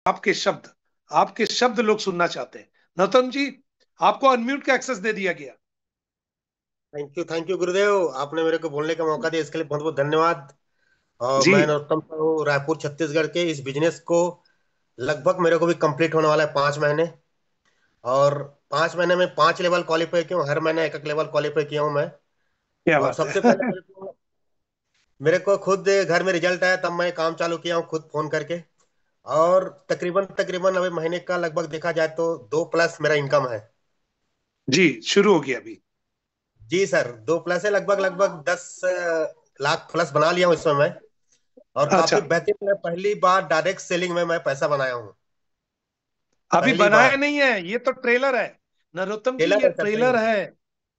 आपके शब्द लोग सुनना चाहते हैं। नौतम जी, आपको अनम्यूट का एक्सेस दे दिया गया। थैंक यू गुरुदेव। आपने मेरे को बोलने का मौका दिया, इसके लिए बहुत बहुत धन्यवाद। और जी। मैं नरोत्तम हूँ, रायपुर छत्तीसगढ़ के। इस बिजनेस को लगभग मेरे को भी कंप्लीट होने वाला है 5 महीने। और 5 महीने में 5 लेवल क्वालिफाई किया हूँ, हर महीने एक एक लेवल क्वालिफाई किया हूँ मैं। क्या और बात सबसे पहले है। मेरे को खुद घर में रिजल्ट आया, तब मैं काम चालू किया हूँ खुद फोन करके। और तकरीबन तकरीबन अभी महीने का लगभग देखा जाए तो 2+ मेरा इनकम है। जी, शुरू हो गया अभी। जी सर, 2+ है, लगभग लगभग 10 लाख प्लस बना लिया हूँ इसमें मैं। और अच्छा, काफी बेहतरीन है, पहली बार डायरेक्ट सेलिंग में मैं पैसा बनाया हूँ। अभी पहली बनाया बार। नहीं है, ये तो ट्रेलर है। नरोत्तम जी, टेलर ये है सर, सही ट्रेलर है। है।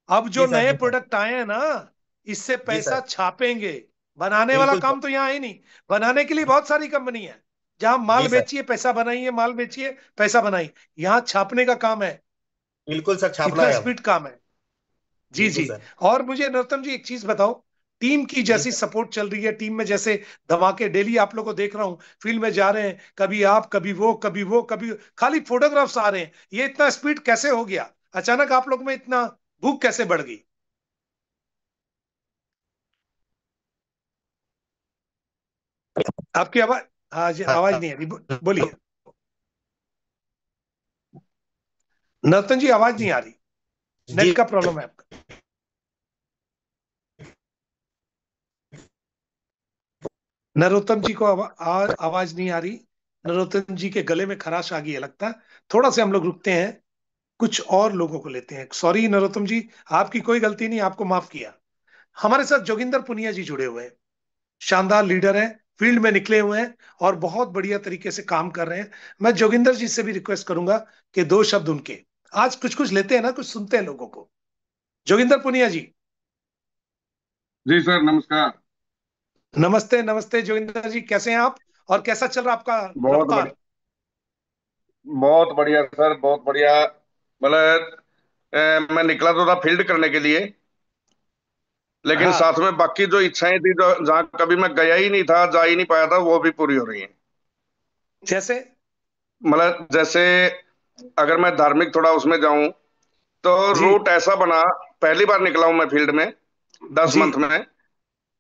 अब जो जी सर, नए जी सर। प्रोडक्ट आए हैं ना, इससे जी पैसा सर। छापेंगे। बनाने वाला बिल्कुल सर। काम तो यहाँ है नहीं। बनाने के लिए बहुत सारी कंपनी है, जहां माल जी सर। बेचिए पैसा बनाइए, माल बेचिए पैसा बनाइए। यहाँ छापने का काम है। बिल्कुल सर, छापना इतना है अब। स्पीड काम है। जी बिल्कुल जी। सर। और मुझे नरोत्तम जी एक चीज बताओ। टीम की जी जैसी सर। सपोर्ट चल रही है, टीम में जैसे धमाके डेली आप लोग को देख रहा हूँ, फील्ड में जा रहे हैं, कभी आप कभी वो कभी वो कभी खाली फोटोग्राफ्स आ रहे हैं, ये इतना स्पीड कैसे हो गया? अचानक आप लोग में इतना भूख कैसे बढ़ गई? आपकी आवाज, हाँ जी, आवाज हाँ। नहीं आ रही, बोलिए। नरोत्तम जी, आवाज नहीं आ रही। नेट जी। का प्रॉब्लम है आपका। नरोत्तम जी को आवाज नहीं आ रही। नरोत्तम जी के गले में खराश आ गई है लगता है। थोड़ा से हम लोग रुकते हैं, कुछ और लोगों को लेते हैं। सॉरी नरोत्तम जी, आपकी कोई गलती नहीं, आपको माफ किया। हमारे साथ जोगिंदर पुनिया जी जुड़े हुए हैं। शानदार लीडर हैं, फील्ड में निकले हुए हैं और बहुत बढ़िया तरीके से काम कर रहे हैं। मैं जोगिंदर जी से भी रिक्वेस्ट करूंगा कि दो शब्द उनके, आज कुछ कुछ लेते हैं ना, कुछ सुनते हैं लोगों को। जोगिंदर पुनिया जी। जी सर, नमस्कार। नमस्ते नमस्ते जोगिंदर जी, कैसे हैं आप? और कैसा चल रहा आपका बहुत रफ्तार? बढ़िया। बहुत बढ़िया सर, बहुत बढ़िया। मतलब मैं निकला तो था फील्ड करने के लिए, लेकिन हाँ। साथ में बाकी जो इच्छाएं थी, जो जहाँ कभी मैं गया ही नहीं था, जा ही नहीं पाया था, वो भी पूरी हो रही हैं। जैसे? मतलब जैसे अगर मैं धार्मिक थोड़ा उसमें जाऊं, तो जी रूट ऐसा बना। पहली बार निकला हूं मैं फील्ड में, 10 मंथ जी। में।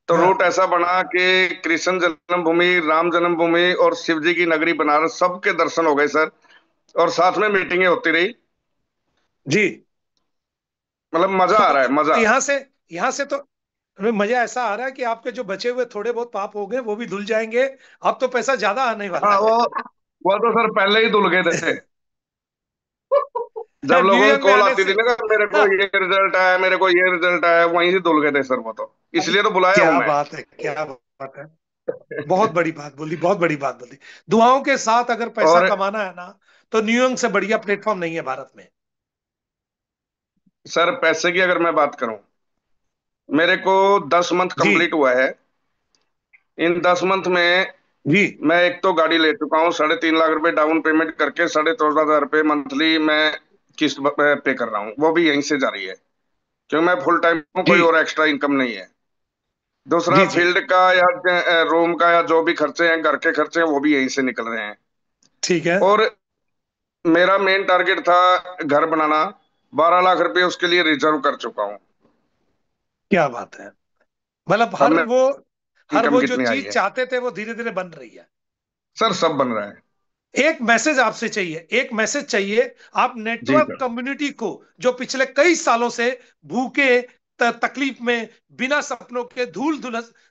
तो रूट हाँ। ऐसा बना कि कृष्ण जन्मभूमि, राम जन्मभूमि और शिव जी की नगरी बनारस, सबके दर्शन हो गए सर। और साथ में मीटिंगें होती रही। जी। मतलब मजा आ तो रहा है, मजा। यहाँ से तो हमें मजा ऐसा आ रहा है कि आपके जो बचे हुए थोड़े बहुत पाप हो गए वो भी धुल जाएंगे। अब तो पैसा ज्यादा आने वाला हाँ, है। वो तो सर पहले ही धुल गए थे। जब न्यू लोगों की ईयर में कॉल आने आती से। थी ना कि मेरे को ये रिजल्ट आया, मेरे को ये रिजल्ट आया, वहीं से धुल गए थे सर वो तो। इसलिए तो बुलाया हूं क्या मैं। बात है, क्या बात है। बहुत बड़ी बात बोली, बहुत बड़ी बात बोली। दुआओं के साथ अगर पैसा और कमाना है ना, तो न्यूयॉर्क से बढ़िया प्लेटफॉर्म नहीं है भारत में। सर पैसे की अगर मैं बात करूं, मेरे को 10 मंथ जी कंप्लीट हुआ है। इन 10 मंथ में जी। मैं एक तो गाड़ी ले चुका हूँ, 3.5 लाख रुपए डाउन पेमेंट करके, 14,500 रुपये मंथली मैं किस्त पे कर रहा हूँ, वो भी यहीं से जा रही है। क्योंकि मैं फुल टाइम हूँ, जी कोई और एक्स्ट्रा इनकम नहीं है। दूसरा जी। जी। फील्ड का या रूम का या जो भी खर्चे हैं, घर के खर्चे हैं, वो भी यहीं से निकल रहे हैं। ठीक है। और मेरा मेन टारगेट था घर बनाना, 12 लाख रुपए उसके लिए रिजर्व कर चुका हूँ। क्या बात है। मतलब अब मैं हर इनकम वो जो कितनी आई चीज है? चाहते थे वो धीरे धीरे बन रही है। सर सब बन रहा है। एक मैसेज आपसे चाहिए, एक मैसेज चाहिए। आप जी नेटवर्क सर। कम्युनिटी को, जो पिछले कई सालों से भूखे, तकलीफ में, बिना सपनों के धूल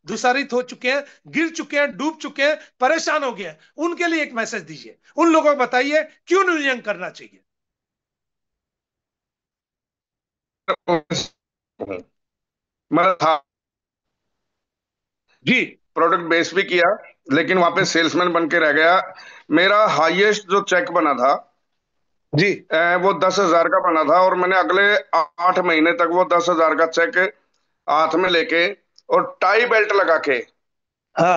धुसारित हो चुके हैं, गिर चुके हैं, डूब चुके हैं, परेशान हो गए हैं, उनके लिए एक मैसेज दीजिए। उन लोगों को बताइए क्यों नियोजन करना चाहिए। मैं था, जी प्रोडक्ट बेस भी किया, लेकिन वहां पे सेल्समैन बन के रह गया। मेरा हाईएस्ट जो चेक बना था, जी। वो 10,000 का बना था। और मैंने अगले 8 महीने तक वो 10,000 का चेक हाथ में लेके और टाई बेल्ट लगा के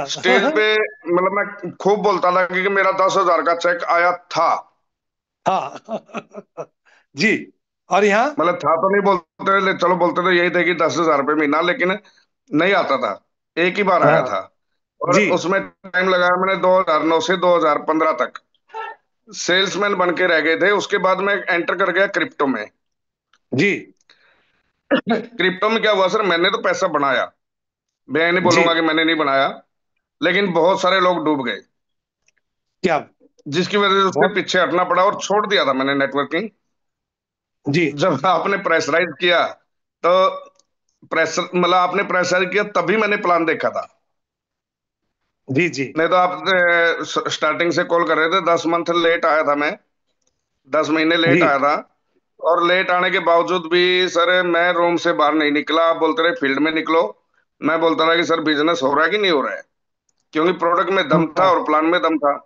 स्टेज हाँ। पे, मतलब मैं खूब बोलता था कि मेरा 10,000 का चेक आया था। हाँ। जी। और यहाँ? मतलब था तो नहीं बोलते, चलो बोलते तो यही थे कि 10,000 रुपये महीना, लेकिन नहीं आता था। एक ही बार आया हाँ। था। और जी। उसमें टाइम लगाया मैंने 2009 से 2015 तक। सेल्समैन बन के रह गए थे। उसके बाद मैं एंटर कर गया क्रिप्टो में। जी क्रिप्टो में क्या हुआ सर, मैंने तो पैसा बनाया, मैं नहीं जी। बोलूंगा कि मैंने नहीं बनाया, लेकिन बहुत सारे लोग डूब गए, क्या? जिसकी वजह से उसके बहुत। पीछे हटना पड़ा और छोड़ दिया था मैंने नेटवर्किंग। जी जब आपने प्रेशराइज किया तो प्रेशर मतलब आपने प्रेशर किया तभी मैंने प्लान देखा था। जी जी नहीं तो आप स्टार्टिंग से कॉल कर रहे थे, 10 मंथ लेट आया था मैं, 10 महीने लेट जी। आया था। और लेट आने के बावजूद भी सर मैं रूम से बाहर नहीं निकला। आप बोलते रहे फील्ड में निकलो, मैं बोलता रहा कि सर बिजनेस हो रहा है कि नहीं हो रहा है, क्योंकि प्रोडक्ट में दम था हाँ। और प्लान में दम था।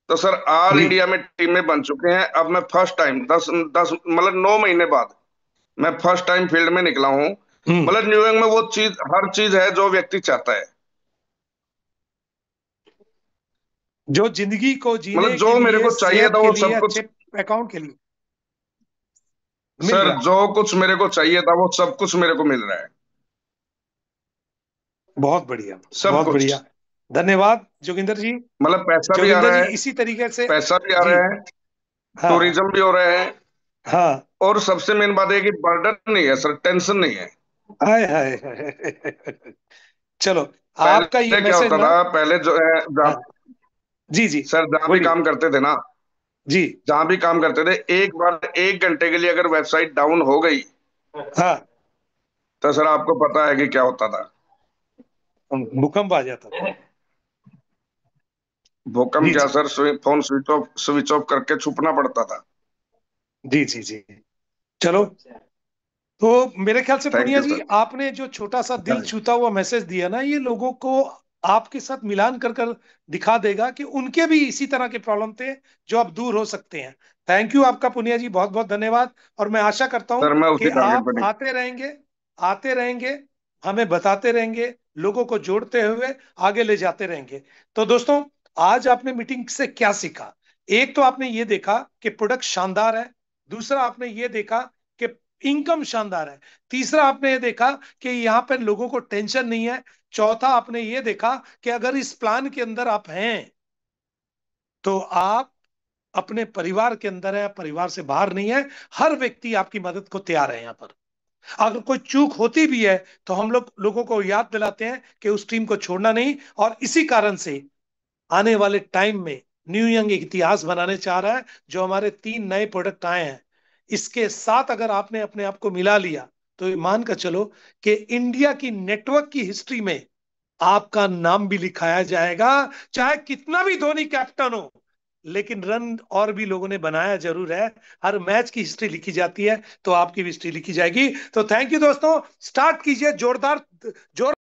तो सर ऑल जी इंडिया में टीमें बन चुके हैं। अब मैं फर्स्ट टाइम 9 महीने बाद मैं फर्स्ट टाइम फील्ड में निकला हूँ। हम्म। मतलब न्यूयॉर्क में वो चीज, हर चीज है जो व्यक्ति चाहता है। जो जिंदगी को जीने मतलब के जो मेरे लिए, को चाहिए सेहत था के वो लिए, सब कुछ, अच्छे अकाउंट के लिए मिल सर रहा है। जो कुछ मेरे को चाहिए था वो सब कुछ मेरे को मिल रहा है। बहुत बढ़िया। सब बहुत कुछ। बढ़िया। धन्यवाद जोगिंदर जी। मतलब पैसा भी आ जोगिंदर रहा जी है, इसी तरीके से। पैसा भी आ जी। रहा है, हाँ हाँ टूरिज्म भी हो रहा है, हाँ। और सबसे मेन बात है कि बर्डन नहीं है सर, टेंशन नहीं है। हाय हाय हाय। चलो, आपका ये पहले क्या मैसेज होता ना। था, पहले जो है हाँ। जी जी। सर जहाँ भी बोलिए। काम करते थे ना, जी। जहाँ भी काम करते थे, एक बार 1 घंटे के लिए अगर वेबसाइट डाउन हो गई हाँ। तो सर आपको पता है कि क्या होता था। भूकंप आ जाता था। भूकंप जी क्या जी सर, फोन स्विच ऑफ करके छुपना पड़ता था। जी जी जी। चलो, तो मेरे ख्याल से thank Punia you ji, sir. आपने जो छोटा सा दिल छूता हुआ मैसेज दिया ना, ये लोगों को आपके साथ मिलान कर कर दिखा देगा कि उनके भी इसी तरह के प्रॉब्लम थे जो अब दूर हो सकते हैं। थैंक यू आपका पुनिया जी, बहुत बहुत धन्यवाद। और मैं आशा करता हूं सर मैं कि उसी टारगेट आप पर आते रहेंगे, आते रहेंगे, हमें बताते रहेंगे, लोगों को जोड़ते हुए आगे ले जाते रहेंगे। तो दोस्तों, आज आपने मीटिंग से क्या सीखा? एक तो आपने ये देखा कि प्रोडक्ट शानदार है। दूसरा आपने ये देखा कि इनकम शानदार है। तीसरा आपने ये देखा कि यहाँ पर लोगों को टेंशन नहीं है। चौथा आपने ये देखा कि अगर इस प्लान के अंदर आप हैं तो आप अपने परिवार के अंदर है, परिवार से बाहर नहीं है। हर व्यक्ति आपकी मदद को तैयार है यहाँ पर। अगर कोई चूक होती भी है तो हम लोग लोगों को याद दिलाते हैं कि उस टीम को छोड़ना नहीं। और इसी कारण से आने वाले टाइम में न्यू यंग एक इतिहास बनाने चाह रहा है। जो हमारे 3 नए प्रोडक्ट आए हैं, इसके साथ अगर आपने अपने आप को मिला लिया तो ये मान कर चलो कि इंडिया की नेटवर्क की हिस्ट्री में आपका नाम भी लिखाया जाएगा। चाहे कितना भी धोनी कैप्टन हो, लेकिन रन और भी लोगों ने बनाया जरूर है। हर मैच की हिस्ट्री लिखी जाती है, तो आपकी भी हिस्ट्री लिखी जाएगी। तो थैंक यू दोस्तों, स्टार्ट कीजिए जोरदार, जोर